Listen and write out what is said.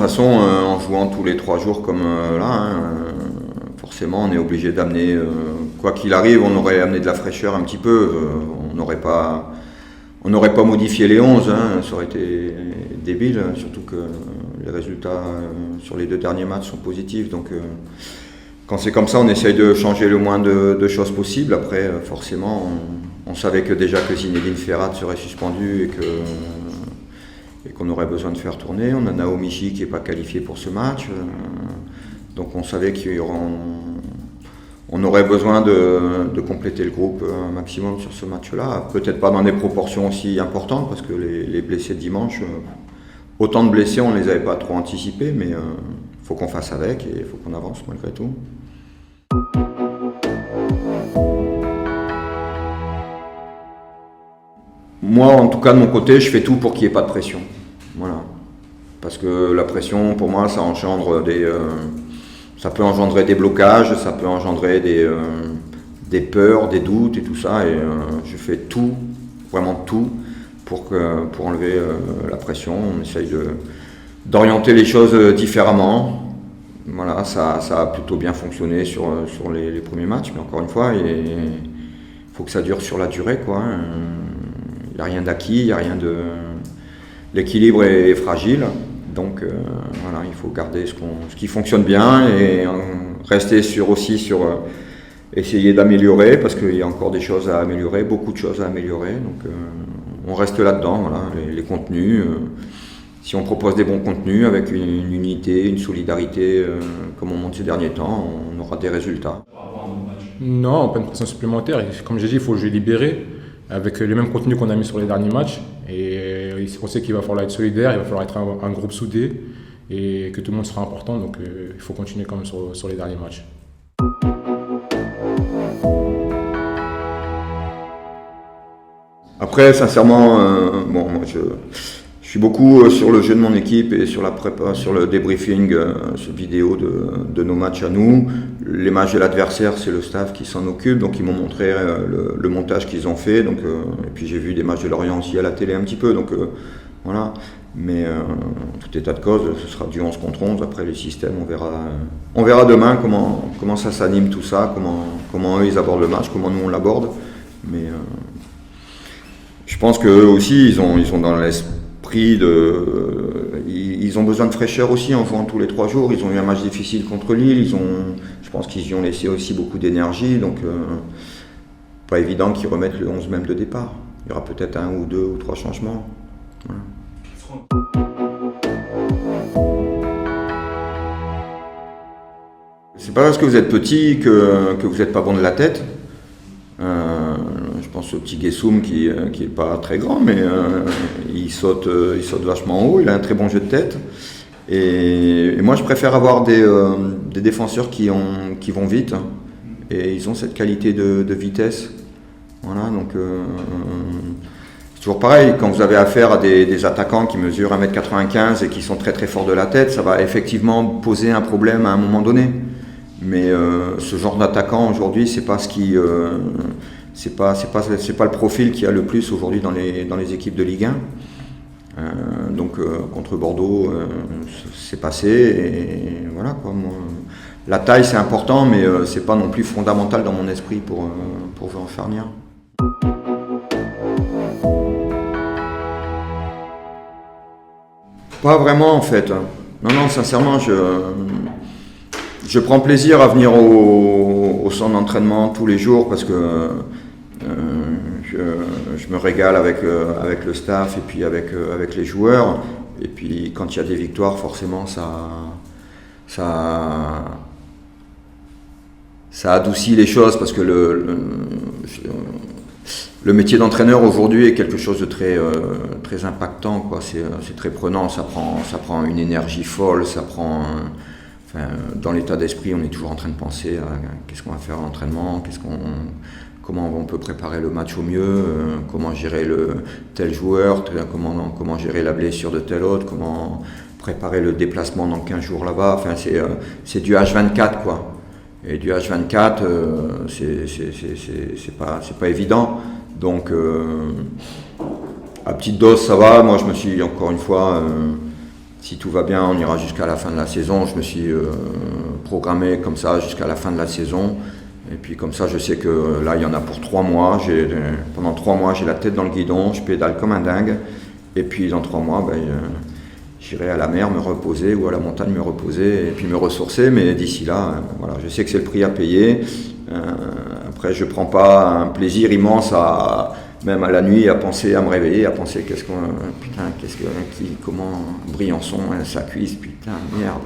façon, en jouant tous les 3 jours comme là, forcément on est obligé d'amener, quoi qu'il arrive, on aurait amené de la fraîcheur un petit peu, on n'aurait pas modifié les 11, ça aurait été débile, surtout que les résultats sur les 2 derniers matchs sont positifs. Donc quand c'est comme ça, on essaye de changer le moins de choses possible. Après, forcément, on savait que déjà que Zinedine Ferrat serait suspendu et qu'on aurait besoin de faire tourner. On a Naomi Chi qui n'est pas qualifié pour ce match. Donc on savait qu'on aurait besoin de compléter le groupe un maximum sur ce match-là. Peut-être pas dans des proportions aussi importantes, parce que les blessés de dimanche, autant de blessés, on ne les avait pas trop anticipés, mais il faut qu'on fasse avec et il faut qu'on avance malgré tout. Moi, en tout cas, de mon côté, je fais tout pour qu'il n'y ait pas de pression. Voilà. Parce que la pression, pour moi, ça engendre ça peut engendrer des blocages, ça peut engendrer des peurs, des doutes et tout ça. Et je fais tout, vraiment tout, pour enlever la pression. On essaye d'orienter les choses différemment. Voilà, ça a plutôt bien fonctionné sur les premiers matchs, mais encore une fois, il faut que ça dure sur la durée, quoi. Il n'y a rien d'acquis, il n'y a rien de... L'équilibre est fragile, donc voilà, il faut garder ce qui fonctionne bien et rester sur essayer d'améliorer, parce qu'il y a encore des choses à améliorer, beaucoup de choses à améliorer, donc on reste là-dedans, voilà, les contenus. Si on propose des bons contenus avec une unité, une solidarité, comme on montre ces derniers temps, on aura des résultats. Non, pas une pression supplémentaire. Comme j'ai dit, il faut jouer libéré, avec les mêmes contenus qu'on a mis sur les derniers matchs. Et on sait qu'il va falloir être solidaire, il va falloir être un groupe soudé et que tout le monde sera important. Donc il faut continuer quand même sur les derniers matchs. Après, sincèrement, moi je suis beaucoup sur le jeu de mon équipe et sur la prépa, sur le débriefing, sur vidéo de nos matchs à nous. Les matchs de l'adversaire, c'est le staff qui s'en occupe, donc ils m'ont montré le montage qu'ils ont fait. Donc, et puis j'ai vu des matchs de Lorient aussi à la télé un petit peu, donc voilà. Mais en tout état de cause, ce sera du 11 contre 11. Après les systèmes, on verra demain comment ça s'anime tout ça, comment eux ils abordent le match, comment nous on l'aborde. Mais je pense qu'eux aussi, ils ont dans l'esprit ils ont besoin de fraîcheur aussi en jouant tous les 3 jours. Ils ont eu un match difficile contre Lille, je pense qu'ils y ont laissé aussi beaucoup d'énergie, donc pas évident qu'ils remettent le 11 même de départ. Il y aura peut-être 1 ou 2 ou 3 changements. Voilà. C'est pas parce que vous êtes petit que vous n'êtes pas bon de la tête. Je pense au petit Guessoum qui est pas très grand, mais il saute vachement haut, il a un très bon jeu de tête. Et moi je préfère avoir des défenseurs qui vont vite, et ils ont cette qualité de vitesse. Voilà, donc c'est toujours pareil, quand vous avez affaire à des attaquants qui mesurent 1m95 et qui sont très très forts de la tête, ça va effectivement poser un problème à un moment donné. Mais ce genre d'attaquant aujourd'hui, c'est pas ce qui... c'est pas le profil qu'il y a le plus aujourd'hui dans les équipes de Ligue 1. Donc contre Bordeaux, c'est passé, et voilà quoi. Moi, la taille c'est important, mais c'est pas non plus fondamental dans mon esprit pour en Charnière. Pas vraiment en fait. Non, sincèrement, je prends plaisir à venir au centre d'entraînement tous les jours, parce que je me régale avec le staff et puis avec les joueurs. Et puis quand il y a des victoires, forcément ça adoucit les choses, parce que le métier d'entraîneur aujourd'hui est quelque chose de très impactant, quoi. C'est très prenant, ça prend une énergie folle, dans l'état d'esprit, on est toujours en train de penser à qu'est-ce qu'on va faire à l'entraînement, comment on peut préparer le match au mieux, comment gérer tel joueur, comment gérer la blessure de tel autre, comment préparer le déplacement dans 15 jours là-bas. Enfin, c'est du H24, quoi. Et du H24, c'est pas évident. Donc, à petite dose, ça va. Moi, je me suis, encore une fois, si tout va bien, on ira jusqu'à la fin de la saison. Je me suis programmé comme ça jusqu'à la fin de la saison. Et puis comme ça, je sais que là, il y en a pour 3 mois. Pendant 3 mois, j'ai la tête dans le guidon, je pédale comme un dingue. Et puis dans 3 mois, j'irai à la mer me reposer ou à la montagne me reposer et puis me ressourcer. Mais d'ici là, voilà, je sais que c'est le prix à payer. Après, je prends pas un plaisir immense même à la nuit, à penser, à me réveiller, à penser comment Briançon, sa cuisse, putain, merde.